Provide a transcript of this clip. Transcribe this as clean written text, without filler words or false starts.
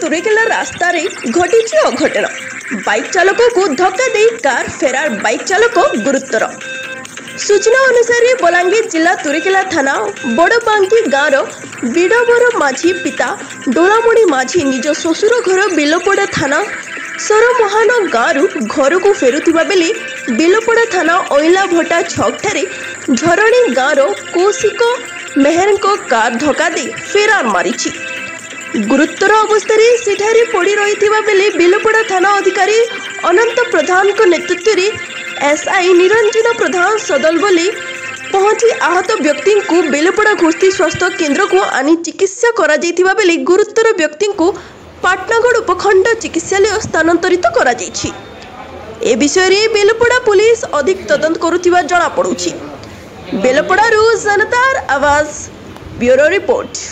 तुरेकेला रास्ता रे घटी अघटन बाइक चालक को धक्का दे कार फेरार बाइक चालक गुरुतर। सूचना अनुसार बलांगीर जिला तुरेकेला थाना बड़बांगी गाँव बिडबर माझी पिता डोलामणि माझी निज शशुर घर बिलपड़ा थाना सरमोहान गाँव घर को फेरुवा बेले बिलपड़ा थाना ओइला भटा छक ठारे झरणी गाँव कौशिक मेहर कार धक्का दे फेरार मारी। गुरुतर अवस्था सेठारे पड़ी रही बेले बिलपड़ा थाना अधिकारी अनंत प्रधान को नेतृत्व में एसआई निरंजन प्रधान सदल बोली पहुंची आहत व्यक्ति को बेलपड़ा गोष्ठी स्वास्थ्य केन्द्र को आनी चिकित्सा करा जाइथिबा बेले गुरुतर व्यक्ति को पाटनागढ़ उपखंड चिकित्सालय स्थानांतरित करा जाइछि। ए विषय रे बेलपड़ा पुलिस अधिक तदंत करुथिबा जणा पड़ुछि। बेलपड़ारू जनतार आवाज ब्यूरो रिपोर्ट।